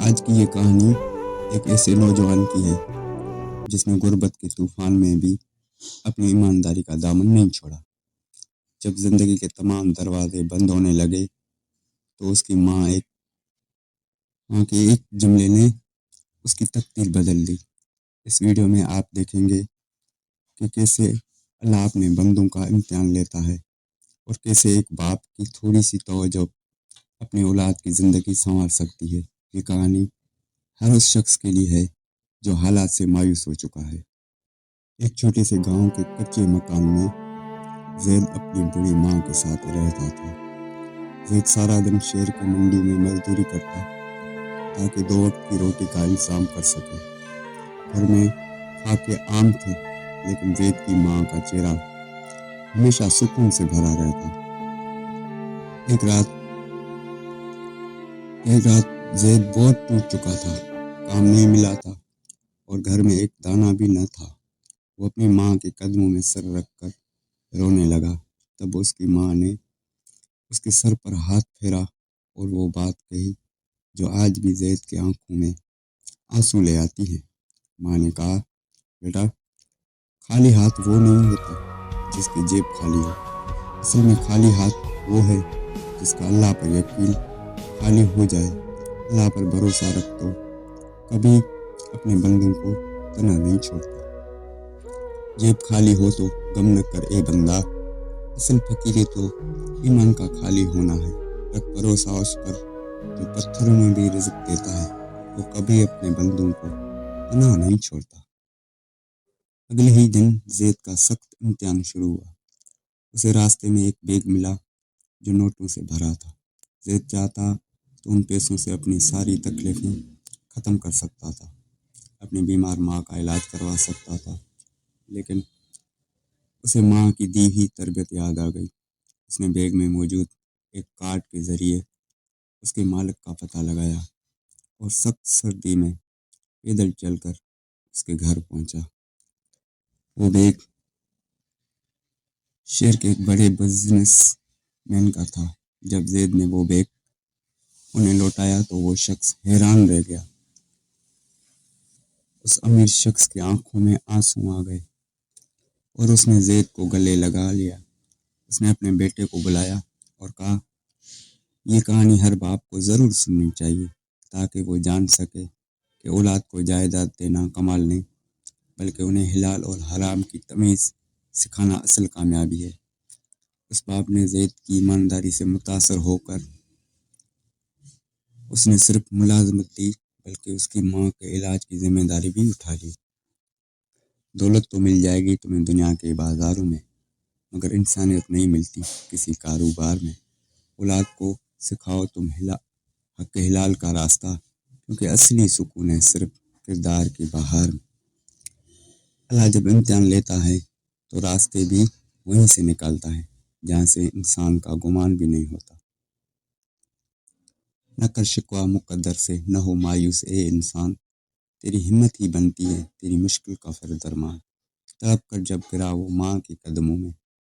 آج کی یہ کہانی ایک ایسے نوجوان کی ہے جس نے غربت کے طوفان میں بھی اپنی ایمانداری کا دامن نہیں چھوڑا۔ جب زندگی کے تمام دروازے بند ہونے لگے تو اس کی ماں کے ایک جملے نے اس کی تقدیر بدل دی۔ اس ویڈیو میں آپ دیکھیں گے کہ کیسے اللہ اپنے بندوں کا امتحان لیتا ہے اور کیسے ایک باپ کی تھوڑی سی توجہ اپنی اولاد کی زندگی سنوار سکتی ہے۔ یہ کہانی ہر اس شخص کے لیے ہے جو حالات سے مایوس ہو چکا ہے۔ ایک چھوٹے سے گاؤں کے کچے مکان میں زید اپنی بڑی ماں کے ساتھ رہتا تھا۔ زید سارا دن شہر کی منڈی میں مزدوری کرتا تاکہ 2 وقت کی روٹی کا انتظام کر سکے۔ گھر میں فاقے عام تھے لیکن زید کی ماں کا چہرہ ہمیشہ سکون سے بھرا رہتا۔ ایک رات زید بہت ٹوٹ چکا تھا، کام نہیں ملا تھا اور گھر میں ایک دانہ بھی نہ تھا۔ وہ اپنی ماں کے قدموں میں سر رکھ کر رونے لگا۔ تب اس کی ماں نے اس کے سر پر ہاتھ پھیرا اور وہ بات کہی جو آج بھی زید کی آنکھوں میں آنسو لے آتی ہے۔ ماں نے کہا، بیٹا، خالی ہاتھ وہ نہیں ہوتا جس کی جیب خالی ہو، اصل میں خالی ہاتھ وہ ہے جس کا اللہ پر یقین خالی ہو جائے۔ اللہ پر بھروسہ رکھ تو کبھی اپنے بندوں کو تنہا نہیں چھوڑتا۔ جیب خالی ہو تو غم نہ کر اے بندہ، اصل فقیری تو ایمان کا خالی ہونا ہے۔ رکھ بھروسہ اس پر جو پتھروں میں بھی رزق دیتا ہے، وہ کبھی اپنے بندوں کو تنہا نہیں چھوڑتا۔ اگلے ہی دن زید کا سخت امتحان شروع ہوا۔ اسے راستے میں ایک بیگ ملا جو نوٹوں سے بھرا تھا۔ زید چاہتا تو ان پیسوں سے اپنی ساری تکلیفیں ختم کر سکتا تھا، اپنی بیمار ماں کا علاج کروا سکتا تھا، لیکن اسے ماں کی دی ہوئی تربیت یاد آ گئی۔ اس نے بیگ میں موجود ایک کارڈ کے ذریعے اس کے مالک کا پتہ لگایا اور سخت سردی میں پیدل چل کر اس کے گھر پہنچا۔ وہ بیگ شہر کے ایک بڑے بزنس مین کا تھا۔ جب زید نے وہ بیگ انہیں لوٹایا تو وہ شخص حیران رہ گیا۔ اس امیر شخص کی آنکھوں میں آنسو آ گئے اور اس نے زید کو گلے لگا لیا۔ اس نے اپنے بیٹے کو بلایا اور کہا، یہ کہانی ہر باپ کو ضرور سننی چاہیے تاکہ وہ جان سکے کہ اولاد کو جائیداد دینا کمال نہیں بلکہ انہیں حلال اور حرام کی تمیز سکھانا اصل کامیابی ہے۔ اس باپ نے زید کی ایمانداری سے متاثر ہو کر اس نے صرف ملازمت دی بلکہ اس کی ماں کے علاج کی ذمہ داری بھی اٹھا لی۔ دولت تو مل جائے گی تمہیں دنیا کے بازاروں میں، مگر انسانیت نہیں ملتی کسی کاروبار میں۔ اولاد کو سکھاؤ تم حق حلال کا راستہ، کیونکہ اصلی سکون ہے صرف کردار کی بہار میں۔ اللہ جب امتحان لیتا ہے تو راستے بھی وہیں سے نکالتا ہے جہاں سے انسان کا گمان بھی نہیں ہوتا۔ نہ کر شکوہ مقدر سے، نہ ہو مایوس اے انسان، تیری ہمت ہی بنتی ہے تیری مشکل کا فرزرمان۔ تڑپ کر جب گرا وہ ماں کے قدموں میں،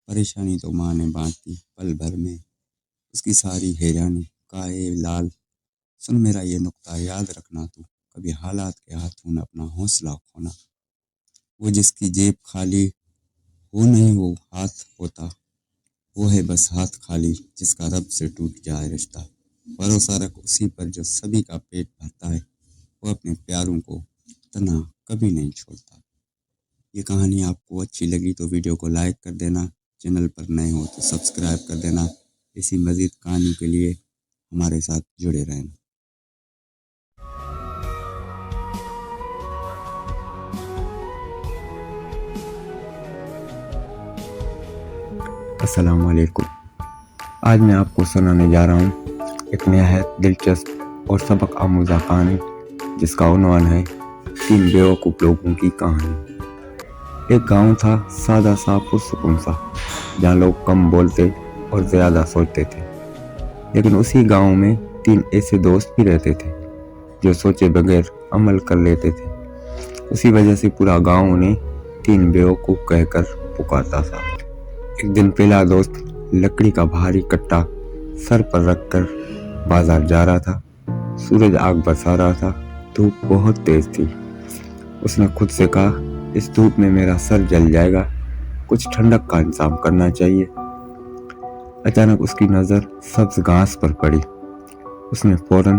پریشانی تو ماں نے بانٹ دی پل بھر میں اس کی ساری حیرانی۔ کہا، اے لال، سن میرا یہ نقطہ یاد رکھنا، تو کبھی حالات کے ہاتھوں نہ اپنا حوصلہ کھونا۔ وہ جس کی جیب خالی ہو نہیں وہ ہاتھ ہوتا، وہ ہے بس ہاتھ خالی جس کا رب سے ٹوٹ جائے رشتہ۔ بھروسہ رکھ اسی پر جو سبھی کا پیٹ بھرتا ہے، وہ اپنے پیاروں کو تنہا کبھی نہیں چھوڑتا۔ یہ کہانی آپ کو اچھی لگی تو ویڈیو کو لائک کر دینا، چینل پر نئے ہو تو سبسکرائب کر دینا۔ اسی مزید کہانیوں کے لیے ہمارے ساتھ جڑے رہنا۔ السلام علیکم۔ آج میں آپ کو سنانے جا رہا ہوں ایک نہایت دلچسپ اور سبق آموزہ کہانی جس کا عنوان ہے 3 بیوقوف لوگوں کی کہانی۔ ایک گاؤں تھا، سادہ سا، پرسکون سا، جہاں لوگ کم بولتے اور زیادہ سوچتے تھے۔ لیکن اسی گاؤں میں 3 ایسے دوست بھی رہتے تھے جو سوچے بغیر عمل کر لیتے تھے۔ اسی وجہ سے پورا گاؤں انہیں 3 بیوقوف کہہ کر پکارتا تھا۔ ایک دن پہلا دوست لکڑی کا بھاری کٹا سر پر رکھ کر بازار جا رہا تھا۔ سورج آگ برسا رہا تھا، دھوپ بہت تیز تھی۔ اس نے خود سے کہا، اس دھوپ میں میرا سر جل جائے گا، کچھ ٹھنڈک کا انتظام کرنا چاہیے۔ اچانک اس کی نظر سبز گھاس پر پڑی۔ اس نے فوراً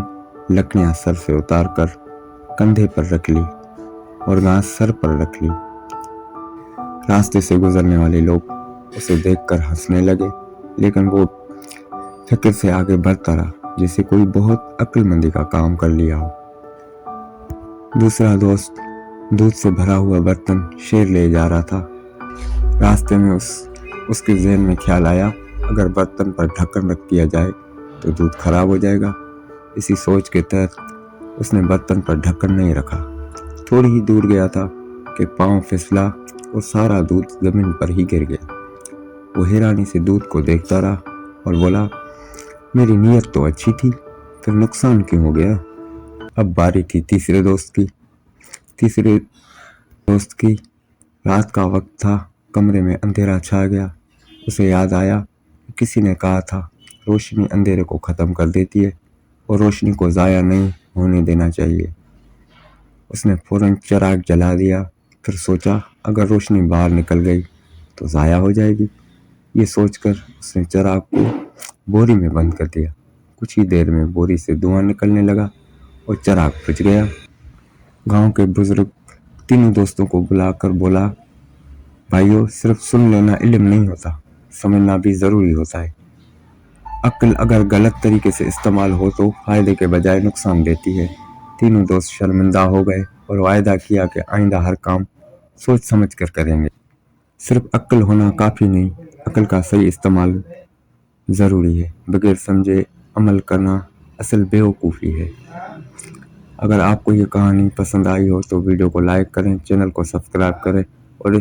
لکڑیاں سر سے اتار کر کندھے پر رکھ لی اور گھاس سر پر رکھ لی۔ راستے سے گزرنے والے لوگ اسے دیکھ کر ہنسنے لگے، لیکن وہ فکر سے آگے بڑھتا رہا جیسے کوئی بہت عقل مندی کا کام کر لیا ہو۔ دوسرا دوست دودھ سے بھرا ہوا برتن شیر لے جا رہا تھا۔ راستے میں اس کے ذہن میں خیال آیا، اگر برتن پر ڈھکن رکھ دیا جائے تو دودھ خراب ہو جائے گا۔ اسی سوچ کے تحت اس نے برتن پر ڈھکن نہیں رکھا۔ تھوڑی ہی دور گیا تھا کہ پاؤں پھسلا اور سارا دودھ زمین پر ہی گر گیا۔ وہ حیرانی سے دودھ کو دیکھتا رہا اور بولا، میری نیت تو اچھی تھی، پھر نقصان کیوں ہو گیا؟ اب باری تھی تیسرے دوست کی۔ رات کا وقت تھا، کمرے میں اندھیرا چھا گیا۔ اسے یاد آیا کہ کسی نے کہا تھا، روشنی اندھیرے کو ختم کر دیتی ہے اور روشنی کو ضائع نہیں ہونے دینا چاہیے۔ اس نے فوراً چراغ جلا دیا، پھر سوچا اگر روشنی باہر نکل گئی تو ضائع ہو جائے گی۔ یہ سوچ کر اس نے چراغ کو بوری میں بند کر دیا۔ کچھ ہی دیر میں بوری سے دھواں نکلنے لگا اور چراغ بجھ گیا۔ گاؤں کے بزرگ تینوں دوستوں کو بلا کر بولا، بھائیو، صرف سن لینا علم نہیں ہوتا، سمجھنا بھی ضروری ہوتا ہے۔ عقل اگر غلط طریقے سے استعمال ہو تو فائدے کے بجائے نقصان دیتی ہے۔ تینوں دوست شرمندہ ہو گئے اور وعدہ کیا کہ آئندہ ہر کام سوچ سمجھ کر کریں گے۔ صرف عقل ہونا کافی نہیں، عقل کا صحیح استعمال ضروری ہے۔ بغیر سمجھے عمل کرنا اصل بیوقوفی ہے۔ اگر آپ کو یہ کہانی پسند آئی ہو تو ویڈیو کو لائک کریں، چینل کو سبسکرائب کریں اور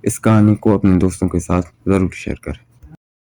اس کہانی کو اپنے دوستوں کے ساتھ ضرور شیئر کریں۔